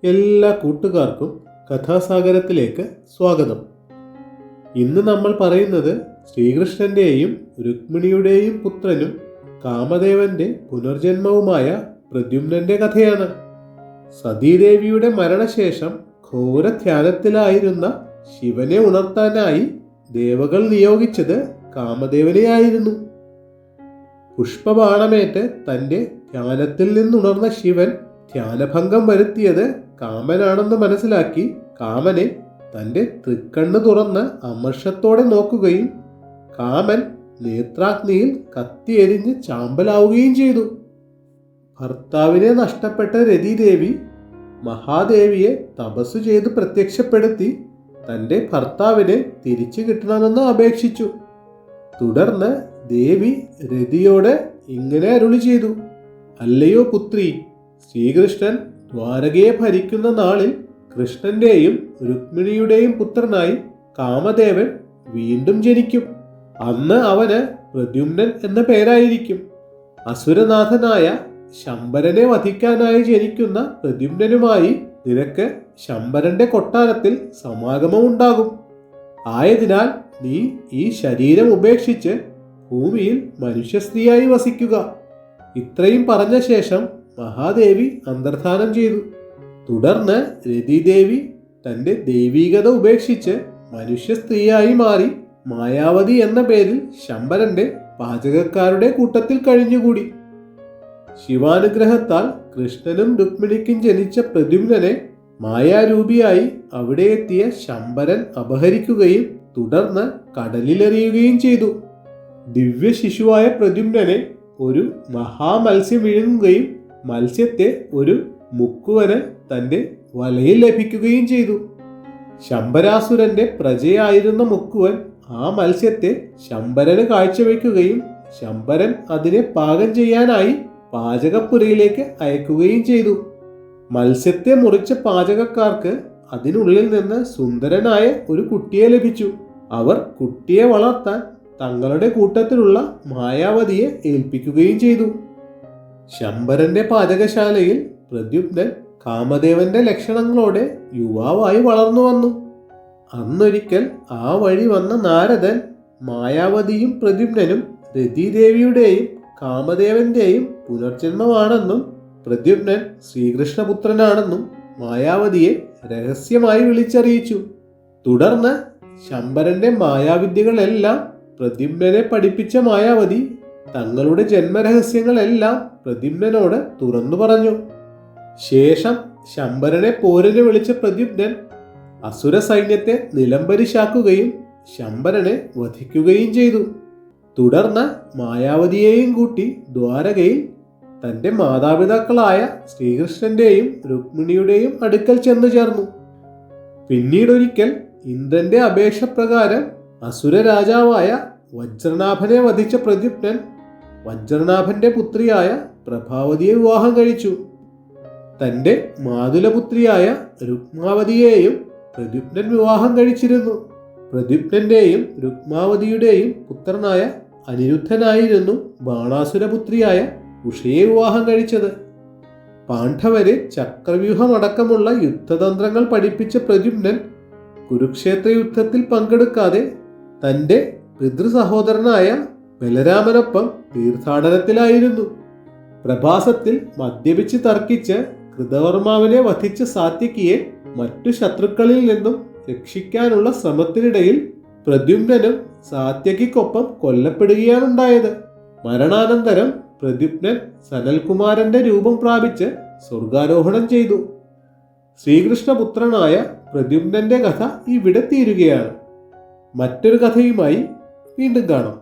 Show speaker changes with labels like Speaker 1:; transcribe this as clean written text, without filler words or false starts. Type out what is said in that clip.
Speaker 1: എല്ലാ കൂട്ടുകാർക്കും കഥാസാഗരത്തിലേക്ക് സ്വാഗതം. ഇന്ന് നമ്മൾ പറയുന്നത് ശ്രീകൃഷ്ണന്റെയും രുക്മിണിയുടെയും പുത്രനും കാമദേവന്റെ പുനർജന്മവുമായ പ്രദ്യുമ്നന്റെ കഥയാണ്. സതീദേവിയുടെ മരണശേഷം ഘോര ധ്യാനത്തിലായിരുന്ന ശിവനെ ഉണർത്താനായി ദേവകൾ നിയോഗിച്ചത് കാമദേവനെയായിരുന്നു. പുഷ്പബാണമേറ്റ് തന്റെ ധ്യാനത്തിൽ നിന്നുണർന്ന ശിവൻ ധ്യാനഭംഗം വരുത്തിയത് കാമനാണെന്ന് മനസ്സിലാക്കി കാമനെ തന്റെ തൃക്കണ്ണ് തുറന്ന് അമർഷത്തോടെ നോക്കുകയും കാമൻ നേത്രാഗ്നിയിൽ കത്തിയെരിഞ്ഞ് ചാമ്പലാവുകയും ചെയ്തു. ഭർത്താവിനെ നഷ്ടപ്പെട്ട രതിദേവി മഹാദേവിയെ തപസ്സു ചെയ്ത് പ്രത്യക്ഷപ്പെടുത്തി തന്റെ ഭർത്താവിനെ തിരിച്ചു കിട്ടണമെന്ന് അപേക്ഷിച്ചു. തുടർന്ന് ദേവി രതിയോട് ഇങ്ങനെ അരുളി ചെയ്തു: അല്ലയോ പുത്രി, ശ്രീകൃഷ്ണൻ ദ്വാരകയെ ഭരിക്കുന്ന നാളിൽ കൃഷ്ണന്റെയും രുക്മിണിയുടെയും പുത്രനായി കാമദേവൻ വീണ്ടും ജനിക്കും. അന്ന് അവന് പ്രദ്യുമ്നൻ എന്ന പേരായിരിക്കും. അസുരനാഥനായ ശംബരനെ വധിക്കാനായി ജനിക്കുന്ന പ്രദ്യുമ്നനുമായി നിനക്ക് ശംബരന്റെ കൊട്ടാരത്തിൽ സമാഗമമുണ്ടാകും. ആയതിനാൽ നീ ഈ ശരീരം ഉപേക്ഷിച്ച് ഭൂമിയിൽ മനുഷ്യസ്ത്രീയായി വസിക്കുക. ഇത്രയും പറഞ്ഞ ശേഷം മഹാദേവി അന്തർധാനം ചെയ്തു. തുടർന്ന് രതിദേവി തന്റെ ദൈവീകത ഉപേക്ഷിച്ച് മനുഷ്യ സ്ത്രീയായി മാറി മായാവതി എന്ന പേരിൽ ശംബരന്റെ പാചകക്കാരുടെ കൂട്ടത്തിൽ കഴിഞ്ഞുകൂടി. ശിവാനുഗ്രഹത്താൽ കൃഷ്ണനും രുക്മിണിക്കും ജനിച്ച പ്രദ്യുമ്നനെ മായാരൂപിയായി അവിടെ എത്തിയ ശംബരൻ അപഹരിക്കുകയും തുടർന്ന് കടലിലെറിയുകയും ചെയ്തു. ദിവ്യ ശിശുവായ പ്രദ്യുമ്നനെ ഒരു മഹാമത്സ്യം വിഴുങ്ങുകയും മത്സ്യത്തെ ഒരു മുക്കുവന് തന്റെ വലയിൽ ലഭിക്കുകയും ചെയ്തു. ശംബരാസുരന്റെ പ്രജയായിരുന്ന മുക്കുവൻ ആ മത്സ്യത്തെ ശംബരന് കാഴ്ചവെക്കുകയും ശംബരൻ അതിനെ പാകം ചെയ്യാനായി പാചകപ്പുരയിലേക്ക് അയക്കുകയും ചെയ്തു. മത്സ്യത്തെ മുറിച്ച പാചകക്കാർക്ക് അതിനുള്ളിൽ നിന്ന് സുന്ദരനായ ഒരു കുട്ടിയെ ലഭിച്ചു. അവർ കുട്ടിയെ വളർത്താൻ തങ്ങളുടെ കൂട്ടത്തിലുള്ള മായാവതിയെ ഏൽപ്പിക്കുകയും ചെയ്തു. ശംബരന്റെ പാചകശാലയിൽ പ്രദ്യുമ്നൻ കാമദേവന്റെ ലക്ഷണങ്ങളോടെ യുവാവായി വളർന്നു വന്നു. അന്നൊരിക്കൽ ആ വഴി വന്ന നാരദൻ മായാവതിയും പ്രദ്യുമ്നനും രതിദേവിയുടെയും കാമദേവന്റെയും പുനർജന്മമാണെന്നും പ്രദ്യുമ്നൻ ശ്രീകൃഷ്ണപുത്രനാണെന്നും മായാവതിയെ രഹസ്യമായി വിളിച്ചറിയിച്ചു. തുടർന്ന് ശംബരന്റെ മായാവിദ്യകളെല്ലാം പ്രദ്യുമ്നനെ പഠിപ്പിച്ച മായാവതി തങ്ങളുടെ ജന്മരഹസ്യങ്ങളെല്ലാം പ്രദ്യുമ്നനോട് തുറന്നു പറഞ്ഞു. ശേഷം ശംബരനെ പോരിന് വിളിച്ച പ്രദ്യുമ്നൻ അസുര സൈന്യത്തെ നിലംപരിശാക്കുകയും ശംബരനെ വധിക്കുകയും ചെയ്തു. തുടർന്ന് മായാവതിയെയും കൂട്ടി ദ്വാരകയിൽ തന്റെ മാതാപിതാക്കളായ ശ്രീകൃഷ്ണന്റെയും രുക്മിണിയുടെയും അടുക്കൽ ചെന്നു ചേർന്നു. പിന്നീടൊരിക്കൽ ഇന്ദ്രന്റെ അപേക്ഷ പ്രകാരം അസുര രാജാവായ വജ്രനാഭനെ വധിച്ച പ്രദ്യുമ്നൻ വജ്രനാഭന്റെ പുത്രിയായ പ്രഭാവതിയെ വിവാഹം കഴിച്ചു. തന്റെ മാതുലപുത്രിയായ രുക്മാവതിയെയും പ്രദ്യുമ്നൻ വിവാഹം കഴിച്ചിരുന്നു. പ്രദ്യുമ്നന്റെയും രുക്മാവതിയുടെയും പുത്രനായ അനിരുദ്ധനായിരുന്നു ബാണാസുരപുത്രിയായ ഉഷയെ വിവാഹം കഴിച്ചത്. പാണ്ഡവരെ ചക്രവ്യൂഹമടക്കമുള്ള യുദ്ധതന്ത്രങ്ങൾ പഠിപ്പിച്ച പ്രദ്യുമ്നൻ കുരുക്ഷേത്ര യുദ്ധത്തിൽ പങ്കെടുക്കാതെ തന്റെ പിതൃ സഹോദരനായ ബലരാമനൊപ്പം തീർത്ഥാടനത്തിലായിരുന്നു. പ്രഭാസത്തിൽ മദ്യപിച്ച് തർക്കിച്ച് കൃതവർമാവിനെ വധിച്ച സാത്യകിയെ മറ്റു ശത്രുക്കളിൽ നിന്നും രക്ഷിക്കാനുള്ള ശ്രമത്തിനിടയിൽ പ്രദ്യുമ്നനും സാത്യകിക്കൊപ്പം കൊല്ലപ്പെടുകയാണുണ്ടായത്. മരണാനന്തരം പ്രദ്യുമ്നൻ സനൽകുമാരന്റെ രൂപം പ്രാപിച്ച് സ്വർഗാരോഹണം ചെയ്തു. ശ്രീകൃഷ്ണപുത്രനായ പ്രദ്യുമ്നന്റെ കഥ ഇവിടെ തീരുകയാണ്. മറ്റൊരു കഥയുമായി വീണ്ടും കാണാം.